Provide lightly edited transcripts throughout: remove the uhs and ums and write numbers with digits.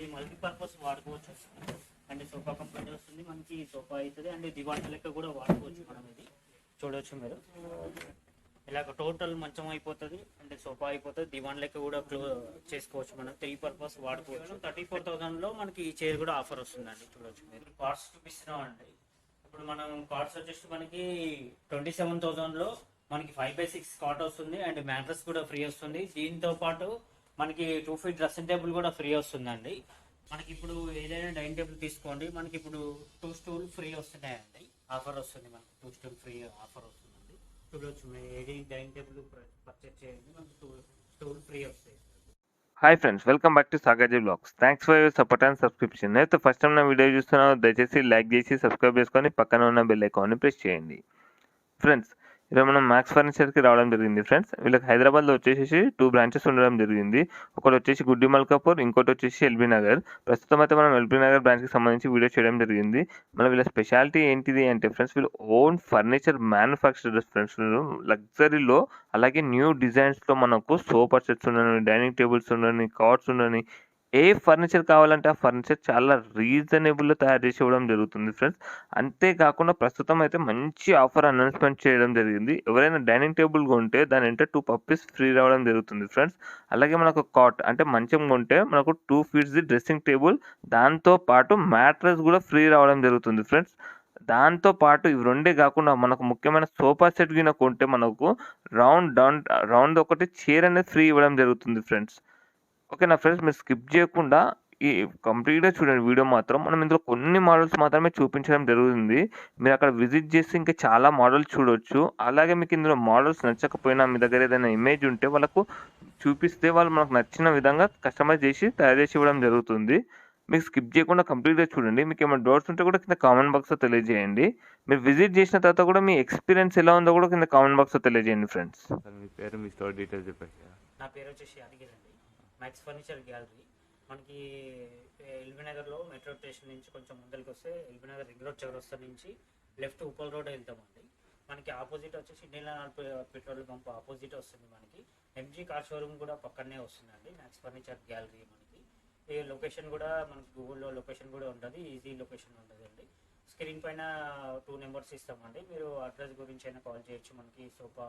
ఇది మల్టీపర్పస్ వాడుకోవచ్చు and sofa company వస్తుంది మనకి సోఫా అవుతుంది అండ్ దివాన్ లెక్క కూడా వాడుకోవచ్చు మనం. ఇది చూడవచ్చు మీరు ఇలాగ టోటల్ మంచం అయిపోతుంది అంటే సోఫా అయిపోతుంది, దివాన్ లెక్క కూడా చేసుకోవచ్చు మనం. 3 పర్పస్ వాడుకోవచ్చు. 34,000లో మనకి ఈ చైర్ కూడా ఆఫర్ వస్తుందండి. చూడవచ్చు మీరు కార్డ్స్ చూపిస్తున్నాం అండి. ఇప్పుడు మనం కార్డ్స్ వచ్చేసి మనకి 27,000లో మనకి 5x6 కాట్ వస్తుంది అండ్ మ్యాట్రస్ కూడా ఫ్రీ వస్తుంది. దీంతో పాటు మనకి 2 feet డ్రెస్సింగ్ టేబుల్ కూడా ఫ్రీ వస్తుందండి. మనకి ఇప్పుడు ఏదైనా డైనింగ్ టేబుల్ తీసుకోండి, మనకి ఇప్పుడు 2 స్టూల్ ఫ్రీ వస్తున్నాయండి. ఆఫర్ వస్తుంది మనకి 2 స్టూల్ ఫ్రీ ఆఫర్ వస్తుందండి. చూడవచ్చు మీరు ఏది డైనింగ్ టేబుల్ పర్చేస్ చేయండి, మనకి 2 స్టూల్ ఫ్రీ వస్తాయి. Hi friends, welcome back to Sagaji blogs. Thanks for your support and subscription. అయితే ఫస్ట్ టైం నా వీడియో చూస్తున్నాను, దయచేసి లైక్ చేసి సబ్స్క్రైబ్ చేసుకొని పక్కన ఉన్న బెల్ ఐకాన్ని ప్రెస్ చేయండి. ఫ్రెండ్స్, ఈరోజు మనం మ్యాక్స్ ఫర్నిచర్కి రావడం జరిగింది. ఫ్రెండ్స్, వీళ్ళకి హైదరాబాద్లో వచ్చేసి 2 బ్రాంచెస్ ఉండడం జరిగింది. ఒకటి వచ్చేసి గుడ్డి మల్కాపూర్, ఇంకోటి వచ్చేసి ఎల్బీ నగర్. ప్రస్తుతం అయితే మనం ఎల్బీ నగర్ బ్రాంచ్కి సంబంధించి వీడియో చేయడం జరిగింది. మన వీళ్ళ స్పెషాలిటీ ఏంటిది అంటే ఫ్రెండ్స్, వీళ్ళు ఓన్ ఫర్నిచర్ మ్యానుఫ్యాక్చరర్స్ ఫ్రెండ్స్. లగ్జరీలో అలాగే న్యూ డిజైన్స్లో మనకు సోఫా సెట్స్ ఉండని, డైనింగ్ టేబుల్స్ ఉండని, కార్డ్స్ ఉండని, ఏ ఫర్నిచర్ కావాలంటే ఆ ఫర్నిచర్ చాలా రీజనబుల్లో తయారు చేసి ఇవ్వడం జరుగుతుంది ఫ్రెండ్స్. అంతేకాకుండా ప్రస్తుతం అయితే మంచి ఆఫర్ అనౌన్స్మెంట్ చేయడం జరిగింది. ఎవరైనా డైనింగ్ టేబుల్ కొంటే దాని అంటే 2 పప్పీస్ ఫ్రీ రావడం జరుగుతుంది ఫ్రెండ్స్. అలాగే మనకు కాట్ అంటే మంచం కొంటే మనకు 2 feet డ్రెస్సింగ్ టేబుల్, దాంతో పాటు మ్యాట్రస్ కూడా ఫ్రీ రావడం జరుగుతుంది ఫ్రెండ్స్. దాంతో పాటు ఇవి రెండే కాకుండా మనకు ముఖ్యమైన సోఫా సెట్ గిన కొంటే మనకు రౌండ్ ఒకటి చైర్ అనేది ఫ్రీ ఇవ్వడం జరుగుతుంది ఫ్రెండ్స్. ఓకేనా ఫ్రెండ్స్, మీరు స్కిప్ చేయకుండా ఈ కంప్లీట్గా చూడండి వీడియో మాత్రం. మనం ఇందులో కొన్ని మోడల్స్ మాత్రమే చూపించడం జరుగుతుంది. మీరు అక్కడ విజిట్ చేసి ఇంకా చాలా మోడల్స్ చూడొచ్చు. అలాగే మీకు ఇందులో మోడల్స్ నచ్చకపోయినా మీ దగ్గర ఏదైనా ఇమేజ్ ఉంటే వాళ్ళకు చూపిస్తే వాళ్ళు మనకు నచ్చిన విధంగా కస్టమైజ్ చేసి తయారు చేసి ఇవ్వడం జరుగుతుంది. మీకు స్కిప్ చేయకుండా కంప్లీట్గా చూడండి. మీకు ఏమైనా డౌట్స్ ఉంటే కూడా కింద కామెంట్ బాక్స్లో తెలియజేయండి. మీరు విజిట్ చేసిన తర్వాత కూడా మీ ఎక్స్పీరియన్స్ ఎలా ఉందో కూడా కింద కామెంట్ బాక్స్లో తెలియజేయండి ఫ్రెండ్స్. మీ పేరు, మీ స్టోర్ డీటెయిల్స్ చెప్పండి. నా పేరు వచ్చేసి యాదగిరి అండి. మ్యాక్స్ ఫర్నిచర్ గ్యాలరీ మనకి ఎల్బీ నగర్లో మెట్రో స్టేషన్ నుంచి కొంచెం ముందరికి వస్తే ఎల్బీ నగర్ రింగ్ రోడ్ చౌరస్తా నుంచి లెఫ్ట్ ఉప్పల్ రోడ్ వెళ్తామండి. మనకి ఆపోజిట్ వచ్చేసి ఇండియన్ పెట్రోల్ పంప్ ఆపోజిట్ వస్తుంది. మనకి ఎంజీ కార్ షోరూమ్ కూడా పక్కనే వస్తుందండి. మ్యాక్స్ ఫర్నిచర్ గ్యాలరీ మనకి ఈ లొకేషన్ కూడా మనకి గూగుల్లో లొకేషన్ కూడా ఉంటుంది, ఈజీ లొకేషన్ ఉంటుంది అండి. స్క్రీన్ పైన 2 నెంబర్స్ ఇస్తామండి. మీరు అడ్రస్ గురించి అయినా కాల్ చేయొచ్చు. మనకి sofa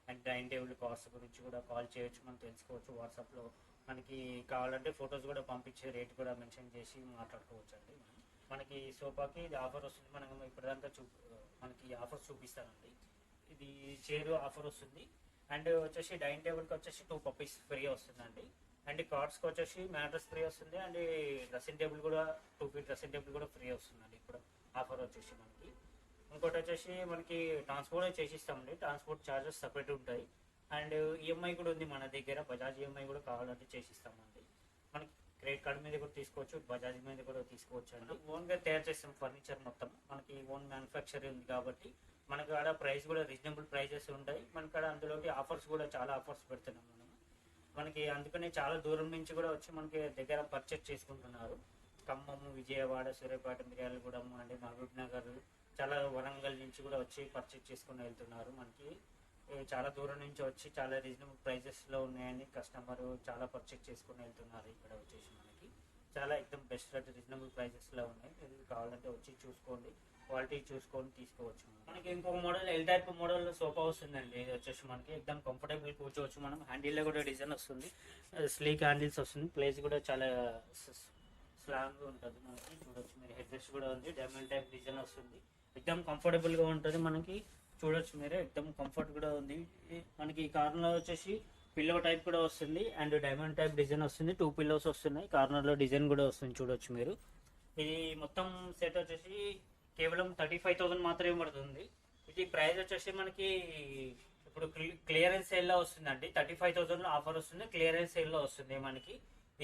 and dining table cost గురించి కూడా కాల్ చేయొచ్చు, మనం తెలుసుకోవచ్చు. వాట్సాప్లో మనకి కావాలంటే ఫొటోస్ కూడా పంపించే రేట్ కూడా మెన్షన్ చేసి మాట్లాడుకోవచ్చు అండి. మనకి సోఫాకి ఇది ఆఫర్ వస్తుంది. మనం ఇప్పటిదాకా మనకి ఆఫర్ చూపిస్తానండి. ఇది చైర్ ఆఫర్ వస్తుంది అండ్ వచ్చేసి డైనింగ్ టేబుల్కి వచ్చేసి 2 పప్పీస్ ఫ్రీ వస్తుందండి. అండ్ కార్డ్స్కి వచ్చేసి మ్యాట్రస్ ఫ్రీ వస్తుంది అండ్ డ్రెస్సింగ్ టేబుల్ కూడా 2 feet డ్రెస్సింగ్ టేబుల్ కూడా ఫ్రీ వస్తుందండి. ఇప్పుడు ఆఫర్ వచ్చేసి మనకి ఇంకోటి వచ్చేసి మనకి ట్రాన్స్పోర్ట్ చేసిస్తామండి. ట్రాన్స్పోర్ట్ ఛార్జెస్ సపరేట్ ఉంటాయి అండ్ ఈఎంఐ కూడా ఉంది మన దగ్గర. బజాజ్ ఈఎంఐ కూడా కావాలంటే చేసిస్తామండి. మనకి క్రెడిట్ కార్డ్ మీద కూడా తీసుకోవచ్చు, బజాజ్ మీద కూడా తీసుకోవచ్చు అండి. ఓన్గా తయారు చేస్తాం ఫర్నిచర్ మొత్తం. మనకి ఓన్ మ్యానుఫ్యాక్చర్ ఉంది కాబట్టి మనకు ఆడ ప్రైస్ కూడా రీజనబుల్ ప్రైజెస్ ఉంటాయి. మనకి ఆడ అందులోకి ఆఫర్స్ కూడా చాలా ఆఫర్స్ పెడుతున్నాం మనం. మనకి అందుకనే చాలా దూరం నుంచి కూడా వచ్చి మనకి దగ్గర పర్చేస్ చేసుకుంటున్నారు. ఖమ్మం, విజయవాడ, సూర్యాపేట, మిర్యాలగూడెం అండ్ మహబూబ్ నగర్, చాలా వరంగల్ నుంచి కూడా వచ్చి పర్చేస్ చేసుకుని వెళ్తున్నారు. మనకి చాలా దూరం నుంచి వచ్చి చాలా రీజనబుల్ ప్రైజెస్లో ఉన్నాయని కస్టమర్ చాలా పర్చేస్ చేసుకుని వెళ్తున్నారు. ఇక్కడ వచ్చేసి మనకి చాలా ఎక్దమ్ బెస్ట్ రేట్ రీజనబుల్ ప్రైజెస్లో ఉన్నాయి. మీరు కావాలంటే వచ్చి చూసుకోండి, క్వాలిటీ చూసుకొని తీసుకోవచ్చు. మనకి ఇంకొక model L type model sofa వస్తుందండి. ఇది వచ్చేసి మనకి ఎక్దమ్ కంఫర్టబుల్ కూర్చోవచ్చు. మనం హ్యాండిల్లో కూడా డిజైన్ వస్తుంది, స్లీక్ హ్యాండిల్స్ వస్తుంది. ప్లేస్ కూడా చాలా స్లాంగ్ ఉంటుంది మనకి. చూడొచ్చు మీరు, హెడ్ రెస్ట్ కూడా ఉంది, డైమండ్ టైప్ డిజైన్ వస్తుంది. ఎక్దమ్ కంఫర్టబుల్గా ఉంటుంది మనకి. చూడొచ్చు మీరు, ఎక్దమ్ కంఫర్ట్ కూడా ఉంది. మనకి ఈ కార్నర్లో వచ్చేసి పిల్లో టైప్ కూడా వస్తుంది అండ్ డైమండ్ టైప్ డిజైన్ వస్తుంది. 2 పిల్లోస్ వస్తున్నాయి, కార్నర్లో డిజైన్ కూడా వస్తుంది. చూడొచ్చు మీరు, ఇది మొత్తం సెట్ వచ్చేసి కేవలం 35,000 మాత్రమే పడుతుంది. ఇది ప్రైస్ వచ్చేసి మనకి ఇప్పుడు క్లియరెన్స్ సేల్లో వస్తుందండి. 35,000లో ఆఫర్ వస్తుంది, క్లియరెన్స్ సేల్లో వస్తుంది మనకి.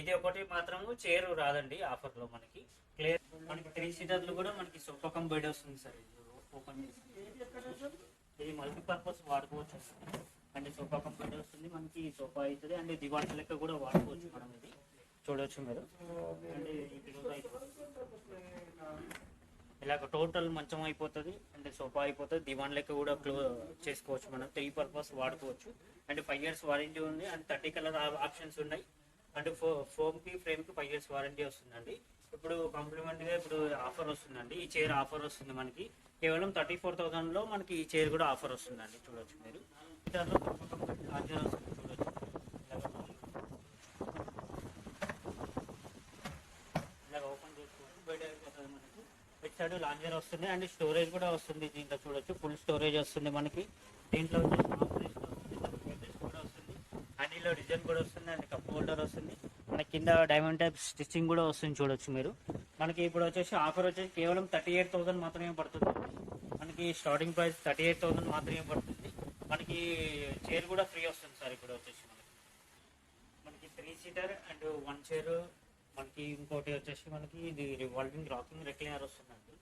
ఇది ఒకటి మాత్రము చైర్ రాదండి ఆఫర్లో మనకి. మనకి 3 సీటర్లు కూడా మనకి సోఫా కమ్ బెడ్ వస్తుంది సార్. ఓపెన్ చేసి ఇది మల్టీపర్పస్ వాడుకోవచ్చు అండ్ సోఫా కమ్ బెడ్ వస్తుంది మనకి. సోఫా అవుతుంది అండ్ దివాన్ లెక్క కూడా వాడుకోవచ్చు మనం. ఇది చూడవచ్చు మీరు అండ్ ఇలాగ టోటల్ మంచం అయిపోతుంది అండ్ సోఫా అయిపోతుంది, దివాన్ లెక్క కూడా చేసుకోవచ్చు మనం. 3 పర్పస్ వాడుకోవచ్చు అండ్ 5 years వారంటీ ఉంది అండ్ 30 కలర్ ఆప్షన్స్ ఉన్నాయి అంటే ఫోమ్కి ఫ్రేమ్కి 5 years వారంటీ వస్తుందండి. ఇప్పుడు కాంప్లిమెంట్గా ఇప్పుడు ఆఫర్ వస్తుందండి, ఈ చైర్ ఆఫర్ వస్తుంది మనకి కేవలం 34,000లో మనకి ఈ చైర్ కూడా ఆఫర్ వస్తుందండి. చూడొచ్చు మీరు దాంట్లో లాంజర్ వస్తుంది చూడొచ్చు. ఇలాగ ఓపెన్ చేసుకోవచ్చు, బయట అయిపోతుంది మనకి. ఇటు సైడ్ లాంజర్ వస్తుంది అండ్ స్టోరేజ్ కూడా వస్తుంది. దీంట్లో చూడొచ్చు ఫుల్ స్టోరేజ్ వస్తుంది మనకి. దీంట్లో వచ్చేసి ఆపరేషన్ వస్తుంది, కూడా వస్తుంది, హ్యాండిల్లో డిజైన్ కూడా వస్తుంది అండ్ కప్ హోల్డర్ వస్తుంది. మన కింద డైమండ్ టైప్ స్టిచ్చింగ్ కూడా వస్తుంది చూడొచ్చు మీరు. మనకి ఇప్పుడు వచ్చేసి ఆఫర్ వచ్చేసి కేవలం 38,000 మాత్రమే పడుతుంది. మనకి స్టార్టింగ్ ప్రైస్ 38,000 మాత్రమే పడుతుంది. మనకి చైర్ కూడా ఫ్రీ వస్తుంది సార్. ఇప్పుడు వచ్చేసి మనకి 3 seater అండ్ 1 చైర్, మనకి ఇంకోటి వచ్చేసి మనకి ఇది రివాల్వింగ్ రాకింగ్ రెక్లైనర్ వస్తుందండి.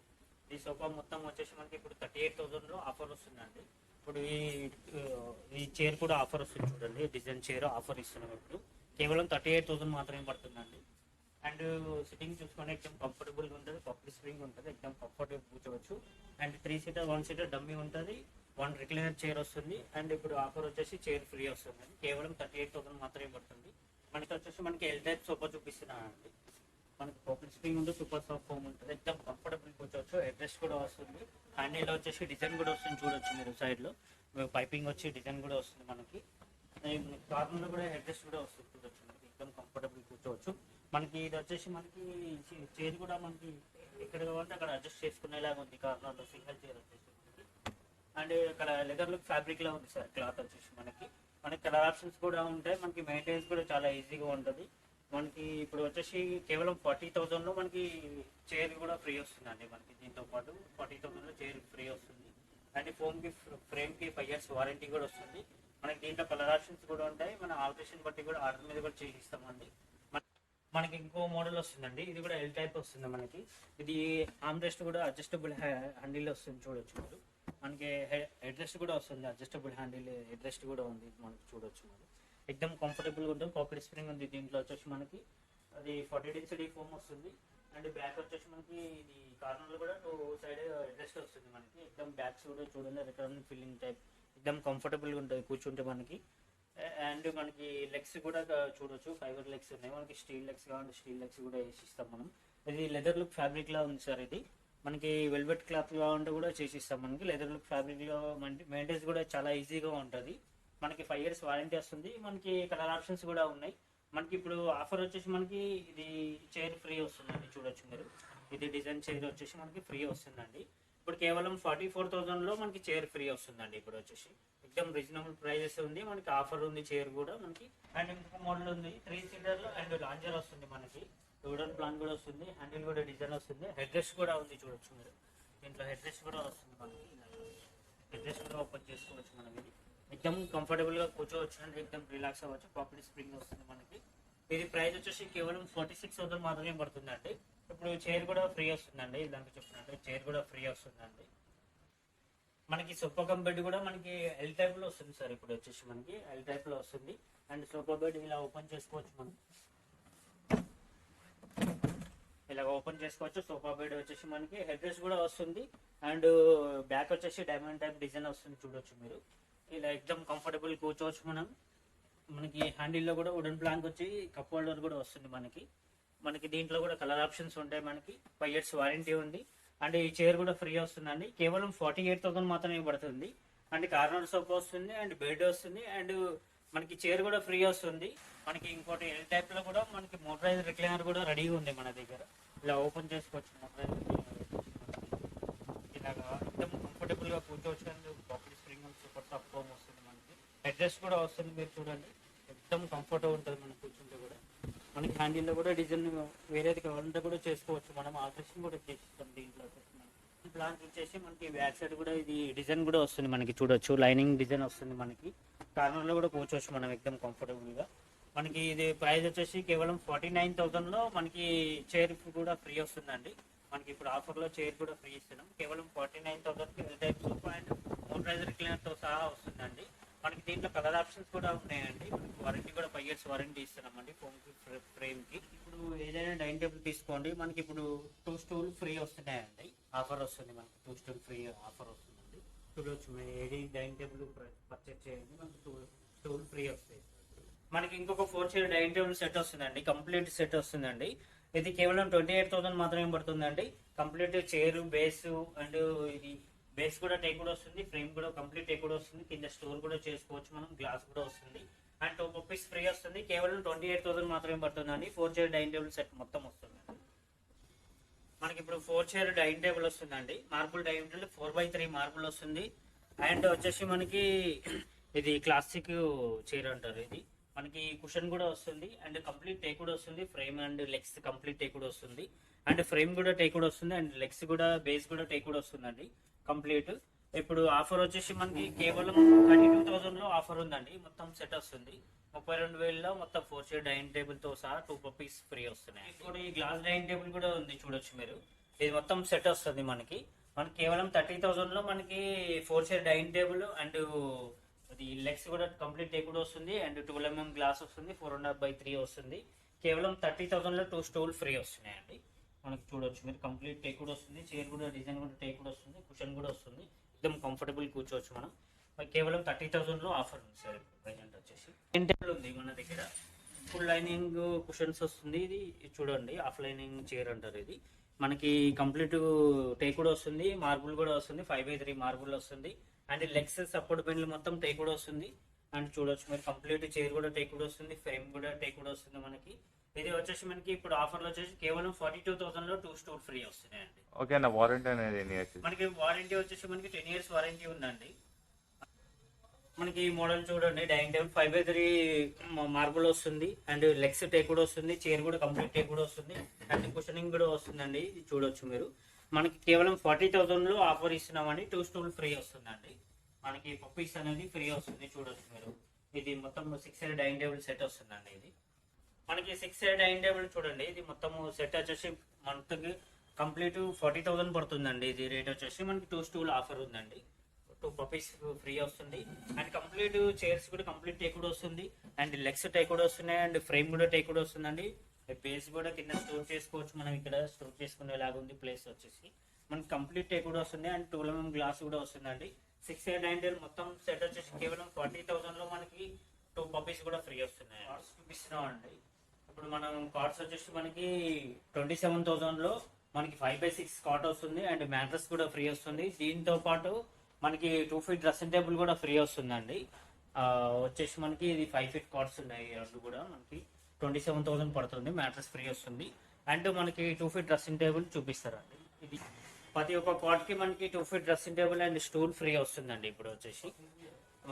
ఈ సోఫా మొత్తం వచ్చేసి మనకి ఇప్పుడు 38,000లో ఆఫర్ వస్తుందండి. ఇప్పుడు ఈ చైర్ కూడా ఆఫర్ వస్తుంది చూడండి, డిజైన్ చైర్ ఆఫర్ ఇస్తున్నాం ఇప్పుడు కేవలం 38,000 మాత్రమే పడుతుందండి. అండ్ సిట్టింగ్ చూసుకొని ఎక్దమ్ కంఫర్టబుల్గా ఉంటుంది, పబ్లిక్ స్ప్రింగ్ ఉంటుంది, ఎక్దమ్ కంఫర్టబుల్ కూర్చోవచ్చు. అండ్ 3 seater 1 seater డమ్మీ ఉంటుంది, 1 రిక్లైనర్ చైర్ వస్తుంది. అండ్ ఇప్పుడు ఆఫర్ వచ్చేసి చైర్ ఫ్రీ వస్తుంది, కేవలం 38,000 మాత్రమే పడుతుంది. మనకి వచ్చేసి మనకి ఎల్ టైప్ సోఫా చూపిస్తున్నానండి. మనకి పబ్లిక్ స్ప్రింగ్ ఉంటుంది, సూపర్ సాఫ్ట్ ఫోమ్ ఉంటుంది, ఎక్దమ్ కంఫర్టబుల్ కూర్చోవచ్చు. అడ్రస్ కూడా వస్తుంది, హ్యాండిల్లో వచ్చేసి డిజైన్ కూడా వస్తుంది చూడొచ్చు మీరు. సైడ్లో పైపింగ్ వచ్చి డిజైన్ కూడా వస్తుంది మనకి. కార్నర్లో కూడా అడ్రస్ కూడా వస్తుంది చూడొచ్చు మనకి, ఎక్దమ్ కంఫర్టబుల్ కూర్చోవచ్చు. మనకి ఇది వచ్చేసి మనకి చైర్ కూడా మనకి ఎక్కడ కావాలంటే అక్కడ అడ్జస్ట్ చేసుకునేలాగా ఉంది. కార్నర్లో సింగిల్ చైర్ వచ్చేసి అండ్ ఇక్కడ లెదర్ లుక్ ఫ్యాబ్రిక్ లా ఉంది సార్. క్లాత్ వచ్చేసి మనకి కలర్ ఆప్షన్స్ కూడా ఉంటాయి, మనకి మెయింటెనెన్స్ కూడా చాలా ఈజీగా ఉంటుంది. మనకి ఇప్పుడు వచ్చేసి కేవలం 40,000లో మనకి చైర్ కూడా ఫ్రీ వస్తుందండి. మనకి దీంతో పాటు 40,000లో చైర్ ఫ్రీ వస్తుంది. అండ్ ఫ్రేమ్కి 5 years వారంటీ కూడా వస్తుంది. మనకి దీంట్లో కలర్ ఆప్షన్స్ కూడా ఉంటాయి, మన ఆల్ట్రేషన్ బట్టి కూడా ఆర్డర్ మీద కూడా చేయిస్తామండి. మనకి ఇంకో మోడల్ వస్తుందండి, ఇది కూడా ఎల్ టైప్ వస్తుంది మనకి. ఇది ఆర్మ్ రెస్ట్ కూడా అడ్జస్టబుల్ హ్యాండిల్ వస్తుంది చూడొచ్చు మీరు. మనకి హెడ్ రెస్ట్ కూడా వస్తుంది, అడ్జస్టబుల్ హ్యాండిల్ హెడ్ రెస్ట్ కూడా ఉంది మనకి చూడొచ్చు మీరు. ఎక్దమ్ కంఫర్టబుల్గా ఉంటుంది, పాకెట్ స్ప్రింగ్ ఉంది. దీంట్లో వచ్చేసి మనకి అది 40 density ఫోమ్ వస్తుంది. అండ్ బ్యాక్ వచ్చేసి మనకి ఇది కార్నర్లో కూడా 2 side హెడ్ రెస్ట్ వస్తుంది మనకి. ఎక్దమ్ బ్యాక్ కూడా చూడండి, రిటర్న్ ఫీలింగ్ టైప్ ఎక్దమ్ కంఫర్టబుల్గా ఉంటుంది కూర్చుంటే మనకి. అండ్ మనకి లెగ్స్ కూడా చూడొచ్చు, ఫైబర్ లెగ్స్ ఉన్నాయి మనకి. స్టీల్ లెగ్స్ కావాలంటే స్టీల్ లెగ్స్ కూడా వేసి ఇస్తాం మనం. ఇది లెదర్ లుక్ ఫ్యాబ్రిక్ లా ఉంది సార్. ఇది మనకి వెల్వెట్ క్లాత్ కావాలంటే కూడా చేసిస్తాం మనకి. లెదర్ లుక్ ఫ్యాబ్రిక్ లో మెయింటెనెన్స్ కూడా చాలా ఈజీగా ఉంటుంది. మనకి 5 years వారంటీ వస్తుంది. మనకి కలర్ ఆప్షన్స్ కూడా ఉన్నాయి. మనకి ఇప్పుడు ఆఫర్ వచ్చేసి మనకి ఇది చైర్ ఫ్రీ వస్తుందండి చూడొచ్చు మీరు. ఇది డిజైన్ చైర్ వచ్చేసి మనకి ఫ్రీ వస్తుందండి. ఇప్పుడు కేవలం 44,000లో మనకి చైర్ ఫ్రీ వస్తుందండి. ఇప్పుడు వచ్చేసి ఎక్దమ్ రీజనబుల్ ప్రైజెస్ ఉంది మనకి, ఆఫర్ ఉంది చైర్ కూడా మనకి. అండ్ ఇంకొక మోడల్ ఉంది 3 seater అండ్ లాంజర్ వస్తుంది మనకి. వుడెన్ ప్లాన్ కూడా వస్తుంది, హ్యాండిల్ కూడా డిజైన్ వస్తుంది, హెడ్ రెస్ట్ కూడా ఉంది చూడొచ్చు మీరు. దీంట్లో హెడ్ రెస్ట్ కూడా వస్తుంది మనకి. హెడ్ రెస్ట్ కూడా ఓపెన్ చేసుకోవచ్చు మనం. ఇది ఎక్దమ్ కంఫర్టబుల్గా కూర్చోవచ్చు అండి, ఎక్దమ్ రిలాక్స్ అవ్వచ్చు. పాకెట్ స్ప్రింగ్ వస్తుంది మనకి. ఇది ప్రైస్ వచ్చేసి కేవలం 46,000 మాత్రమే పడుతుందండి. ఇప్పుడు చైర్ కూడా ఫ్రీ వస్తుందండి, దానికి చెప్తున్నట్టు చైర్ కూడా ఫ్రీ వస్తుందండి. మనకి సోఫా కమ్ బెడ్ కూడా మనకి ఎల్ టైప్ లో వస్తుంది సార్. ఇప్పుడు వచ్చేసి మనకి ఎల్ టైప్ లో వస్తుంది. అండ్ సోఫా బెడ్ ఇలా ఓపెన్ చేసుకోవచ్చు మనం, ఇలా ఓపెన్ చేసుకోవచ్చు. సోఫా బెడ్ వచ్చేసి మనకి హెడ్ రెస్ట్ కూడా వస్తుంది. అండ్ బ్యాక్ వచ్చేసి డైమండ్ టైప్ డిజైన్ వస్తుంది చూడొచ్చు మీరు. ఇలా ఎక్దమ్ కంఫర్టబుల్ కూర్చోవచ్చు మనం. మనకి హ్యాండిల్లో కూడా వుడెన్ ప్లాంక్ వచ్చి కప్ హోల్డర్ కూడా వస్తుంది మనకి. మనకి దీంట్లో కూడా కలర్ ఆప్షన్స్ ఉంటాయి మనకి. 5 years వారంటీ ఉంది. అండ్ ఈ చైర్ కూడా ఫ్రీ వస్తుందండి, కేవలం 48,000 మాత్రమే పడుతుంది. అండ్ కార్నర్ సోఫా వస్తుంది, అండ్ బెడ్ వస్తుంది, అండ్ మనకి చైర్ కూడా ఫ్రీ వస్తుంది. మనకి ఇంకోటి ఎల్ టైప్ లో కూడా మనకి మోటరైజ్ రిక్లైనర్ కూడా రెడీగా ఉంది మన దగ్గర. ఇలా ఓపెన్ చేసుకోవచ్చు మోటరైజ్ ఇలాగా एकदम కంఫర్టబుల్ గా కూర్చోవచ్చు. And pocket spring super soft foam వస్తుంది మనకి. అడ్జస్ట్ కూడా వస్తుంది మీరు చూడండి, एकदम కంఫర్ట్ ఉంటుంది మనం కూర్చుంటే కూడా. మనకి హ్యాండిల్లో కూడా డిజైన్ వేరేది కావాలంటే కూడా చేసుకోవచ్చు మనం, ఆల్ట్రేషన్ కూడా చేసిస్తాం దీంట్లో. ప్లాన్ వచ్చేసి మనకి బ్యాక్ సైడ్ కూడా ఇది డిజైన్ కూడా వస్తుంది మనకి చూడొచ్చు, లైనింగ్ డిజైన్ వస్తుంది మనకి. కార్నర్లో కూడా కూర్చోవచ్చు మనం एकदम కంఫర్టబుల్గా. మనకి ఇది ప్రైస్ వచ్చేసి కేవలం 49,000లో మనకి చైర్ కూడా ఫ్రీ వస్తుందండి. మనకి ఇప్పుడు ఆఫర్లో చైర్ కూడా ఫ్రీ ఇస్తున్నాం, కేవలం 49,000కి L type sofa and motorise రిక్లైనర్తో సహా వస్తుందండి. మనకి దీంట్లో కలర్ ఆప్షన్స్ కూడా ఉన్నాయండి. మనకి వారంటీ కూడా 5 years వారంటీ ఇస్తున్నామండి ఫోన్కి ఫ్రేమ్కి. ఇప్పుడు ఏదైనా డైనింగ్ టేబుల్ తీసుకోండి, మనకి ఇప్పుడు 2 స్టూల్ ఫ్రీ వస్తున్నాయండి. ఆఫర్ వస్తుంది మనకి, 2 స్టూల్ ఫ్రీ ఆఫర్ వస్తుందండి. చూడవచ్చు మీరు ఏది డైనింగ్ టేబుల్ పర్చేస్ చేయండి, మనకి 2 స్టూల్ ఫ్రీ వస్తాయి. మనకి ఇంకొక 4 చైర్ డైనింగ్ టేబుల్ సెట్ వస్తుందండి, కంప్లీట్ సెట్ వస్తుందండి. ఇది కేవలం 28,000 మాత్రమే పడుతుందండి. కంప్లీట్ చైర్, బేస్ అండ్ ఇది బేస్ కూడా టేక్ కూడా వస్తుంది, ఫ్రేమ్ కూడా కంప్లీట్ టేక్ కూడా వస్తుంది, కింద స్టోర్ కూడా చేసుకోవచ్చు మనం, గ్లాస్ కూడా వస్తుంది అండ్ 2 పీస్ ఫ్రీ వస్తుంది. కేవలం 28,000 మాత్రమే పడుతుందండి. 4 చైర్ డైనింగ్ టేబుల్ సెట్ మొత్తం వస్తుంది. మనకి ఇప్పుడు 4 చైర్ డైనింగ్ టేబుల్ వస్తుందండి. Marble dining table 4x3 marble వస్తుంది. అండ్ వచ్చేసి మనకి ఇది క్లాసిక్ చైర్ అంటారు. ఇది మనకి కుషన్ కూడా వస్తుంది అండ్ కంప్లీట్ టేక్ కూడా వస్తుంది. Frame and legs complete take కూడా వస్తుంది అండ్ ఫ్రేమ్ కూడా టేక్ కూడా వస్తుంది అండ్ లెగ్స్ కూడా బేస్ కూడా టేక్ కూడా వస్తుందండి కంప్లీట్. ఇప్పుడు ఆఫర్ వచ్చేసి మనకి కేవలం 32,000 లో ఆఫర్ ఉందండి. మొత్తం సెట్ వస్తుంది 32,000లో మొత్తం 4 చైర్ డైనింగ్ టేబుల్ తో సహా 2 పీస్ ఫ్రీ వస్తున్నాయి. ఇప్పుడు ఈ గ్లాస్ డైనింగ్ టేబుల్ కూడా ఉంది, చూడొచ్చు మీరు. ఇది మొత్తం సెట్ వస్తుంది మనకి కేవలం 30,000 లో మనకి 4 చైర్ డైనింగ్ టేబుల్ అండ్ అది లెగ్స్ కూడా కంప్లీట్ టేక్ కూడా వస్తుంది అండ్ 12 mm గ్లాస్ వస్తుంది, 4.5x3 వస్తుంది. కేవలం 30,000 లో 2 స్టూల్ ఫ్రీ వస్తున్నాయండి. మనకి చూడొచ్చు మీరు, కంప్లీట్ టేక్ కూడా వస్తుంది, చైర్ కూడా డిజైన్ కూడా టేక్ కూడా వస్తుంది, కుషన్ కూడా వస్తుంది, एकदम కంఫర్టబుల్ కూర్చోవచ్చు మనం. కేవలం 30,000 లో ఆఫర్ ఉంది సార్. ప్రెజెంట్ వచ్చేసి డైనింగ్ టేబుల్ ఉంది మన దగ్గర, ఫుల్ లైనింగ్ కుషన్స్ వస్తుంది. ఇది చూడండి, ఆఫ్ లైనింగ్ చైర్ అంటారు. ఇది మనకి కంప్లీట్ టేక్ కూడా వస్తుంది, మార్బుల్ కూడా వస్తుంది, 5x3 మార్బుల్ వస్తుంది అండ్ లెగ్స్ సపోర్ట్ బెండ్లు మొత్తం టేక్ కూడా వస్తుంది. అండ్ చూడొచ్చు మీరు, కంప్లీట్ చైర్ కూడా టేక్ కూడా వస్తుంది, ఫ్రేమ్ కూడా టేక్ కూడా వస్తుంది మనకి. ఇది వచ్చేసి మనకి ఇప్పుడు ఆఫర్లో వచ్చేసి కేవలం 42,000 లో 2 స్టూల్ ఫ్రీ వస్తున్నాయండి. ఓకే అన్న, వారంటీ అనేది ఎన్ని ఇయర్స్? మనకి వారంటీ వచ్చేసి మనకి 10 years వారంటీ ఉందండి. మనకి ఈ మోడల్ చూడండి, డైనింగ్ టేబుల్ 5x3 మార్బుల్ వస్తుంది అండ్ లెగ్స్ టేక్ కూడా వస్తుంది, చైర్ కూడా కంప్లీట్ టేక్ కూడా వస్తుంది అండ్ కుషనింగ్ కూడా వస్తుందండి. ఇది చూడొచ్చు మీరు, మనకి కేవలం 40,000 లో ఆఫర్ ఇస్తున్నామండి. 2 స్టూల్ ఫ్రీ వస్తుందండి. మనకి పప్పీస్ అనేది ఫ్రీ వస్తుంది, చూడొచ్చు మీరు. ఇది మొత్తం 6 చైర్ డైనింగ్ టేబుల్ సెట్ వస్తుందండి. ఇది మనకి 6 చైర్ డైనింగ్ టేబుల్ చూడండి, ఇది మొత్తం సెట్ వచ్చేసి మంత్కి కంప్లీట్ 40,000 పడుతుందండి. ఇది రేట్ వచ్చేసి మనకి 2 స్టూల్ ఆఫర్ ఉందండి, 2 పప్పీస్ ఫ్రీ వస్తుంది అండ్ కంప్లీట్ చైర్స్ కూడా కంప్లీట్ టేక్ కూడా వస్తుంది అండ్ లెగ్స్ టేక్ కూడా వస్తున్నాయి అండ్ ఫ్రేమ్ కూడా టేక్ కూడా వస్తుందండి. బేస్ కూడా కింద స్టోర్ చేసుకోవచ్చు మనం, ఇక్కడ స్టోర్ చేసుకునేలాగా ఉంది ప్లేస్ వచ్చేసి. మనకి కంప్లీట్ టేక్ కూడా వస్తుంది అండ్ 12 mm గ్లాస్ కూడా వస్తుందండి. 6 చైర్ డైనింగ్ టేబుల్ మొత్తం సెట్ వచ్చేసి కేవలం 40,000 లో మనకి 2 పప్పీస్ కూడా ఫ్రీ వస్తున్నాయి. కార్డ్స్ చూపిస్తున్నాం అండి. ఇప్పుడు మనం కార్డ్స్ వచ్చేసి మనకి 27,000 లో మనకి 5x6 కాట్ వస్తుంది అండ్ మ్యాట్రస్ కూడా ఫ్రీ వస్తుంది. దీంతో పాటు మనకి 2 feet డ్రెస్సింగ్ టేబుల్ కూడా ఫ్రీ వస్తుందండి. వచ్చేసి మనకి ఇది 5 feet కార్డ్స్ ఉన్నాయి, రెండు కూడా మనకి 27,000 పడుతుంది. మ్యాట్రస్ ఫ్రీ వస్తుంది అండ్ మనకి 2 feet డ్రెస్సింగ్ టేబుల్ చూపిస్తారండి. ఇది ప్రతి ఒక్క కార్డ్ కి మనకి 2 feet dressing table and stool free వస్తుందండి. ఇప్పుడు వచ్చేసి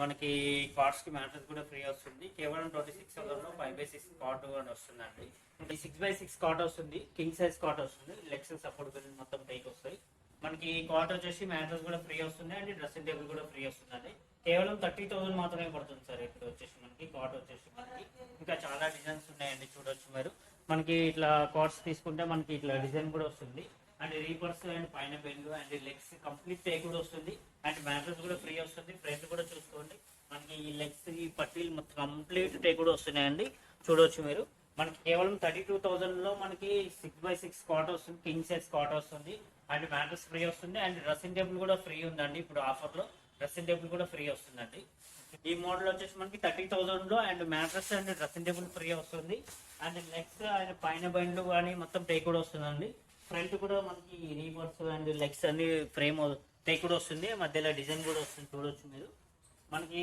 మనకి కార్డ్స్ కి మ్యాట్రస్ కూడా ఫ్రీ వస్తుంది. కేవలం 26,000 లో 5x6 కాట్ అని వస్తుందండి. 6x6 కాట్ వస్తుంది, కింగ్ సైజ్ కాట్ వస్తుంది, లెగ్స్ సపోర్ట్ మొత్తం టేక్ వస్తాయి. మనకి కాట్ వచ్చేసి మ్యాట్రస్ కూడా ఫ్రీ వస్తుంది అండ్ డ్రెస్సింగ్ టేబుల్ కూడా ఫ్రీ వస్తుందండి. కేవలం 30,000 మాత్రమే పడుతుంది సార్. ఇప్పుడు వచ్చేసి మనకి కాట్ వచ్చేసి మనకి ఇంకా చాలా డిజైన్స్ ఉన్నాయండి, చూడొచ్చు మీరు. మనకి ఇట్లా కార్డ్స్ తీసుకుంటే మనకి ఇట్లా డిజైన్ కూడా వస్తుంది అండ్ రీపర్స్ అండ్ పైన bend and legs complete take కూడా వస్తుంది అండ్ మ్యాట్రస్ కూడా ఫ్రీ వస్తుంది. ఫ్రంట్ కూడా చూసుకోండి, మనకి ఈ లెగ్స్ ఈ పట్టీలు మొత్తం కంప్లీట్ టేక్ కూడా వస్తున్నాయండి, చూడవచ్చు మీరు. మనకి కేవలం 32,000 లో మనకి 6x6 కాట్ వస్తుంది, కింగ్ సైజ్ కాట్ వస్తుంది అండ్ మ్యాట్రస్ ఫ్రీ వస్తుంది అండ్ డ్రెస్సింగ్ టేబుల్ కూడా ఫ్రీ ఉందండి. ఇప్పుడు ఆఫర్ లో డ్రెస్సింగ్ టేబుల్ కూడా ఫ్రీ వస్తుందండి. ఈ మోడల్ వచ్చేసి మనకి 30,000 లో and mattress and dressing table free వస్తుంది అండ్ లెగ్స్ అండ్ పైన బండ్లు కానీ మొత్తం టేక్ కూడా వస్తుందండి. ఫ్రంట్ కూడా మనకి రీవర్స్ అండ్ లెగ్స్ అన్ని ఫ్రేమ్ టేక్ కూడా వస్తుంది, మధ్యలో డిజైన్ కూడా వస్తుంది, చూడొచ్చు మీరు. మనకి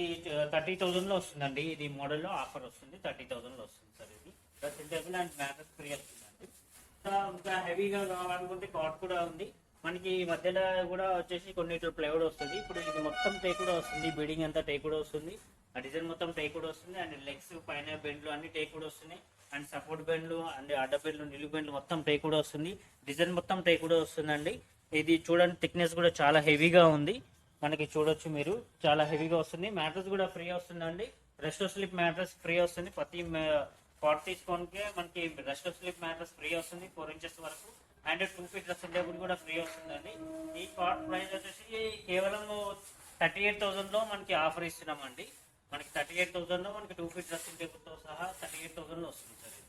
30,000 లో వస్తుందండి. ఇది మోడల్లో ఆఫర్ వస్తుంది, 30,000 లో వస్తుంది సార్. ఇది dressing table and mattress free వస్తుందండి. ఇంకా హెవీగా కావాలనుకుంటే కాట్ కూడా ఉంది మనకి. మధ్యలో కూడా వచ్చేసి కొన్నిట్లో ప్లైవుడ్ వస్తుంది. ఇప్పుడు ఇది మొత్తం టేక్ కూడా వస్తుంది, బిల్డింగ్ అంతా టేక్ కూడా వస్తుంది, ఆ డిజైన్ మొత్తం టేక్ కూడా వస్తుంది అండ్ లెగ్స్ పైన బెండ్లు అన్ని టేక్ కూడా వస్తున్నాయి అండ్ సపోర్ట్ బెండ్లు అండ్ అడ్డ బెండ్లు నిలువు బెండ్లు మొత్తం టేక్ కూడా వస్తుంది. డిజైన్ మొత్తం టేక్ కూడా వస్తుందండి. ఇది చూడండి, థిక్నెస్ కూడా చాలా హెవీగా ఉంది మనకి, చూడొచ్చు మీరు. చాలా హెవీగా వస్తుంది. మ్యాట్రస్ కూడా ఫ్రీ వస్తుందండి. రెస్ట్ స్లిప్ మ్యాట్రస్ ఫ్రీ వస్తుంది. ప్రతి కాట్ తీసుకోనికే మనకి రెస్ట్ స్లిప్ మ్యాట్రస్ ఫ్రీ వస్తుంది 4 inches వరకు అండ్ 2 feet డ్రెస్సింగ్ టేబుల్ కూడా ఫ్రీ వస్తుందండి. ఈ కాట్ ప్రైస్ వచ్చేసి కేవలం 38,000 లో మనకి ఆఫర్ ఇస్తున్నామండి. మనకి 38,000 లో మనకి 2 feet డ్రెస్సింగ్ టేబుల్ తో సహా 38,000 లో వస్తుంది సార్.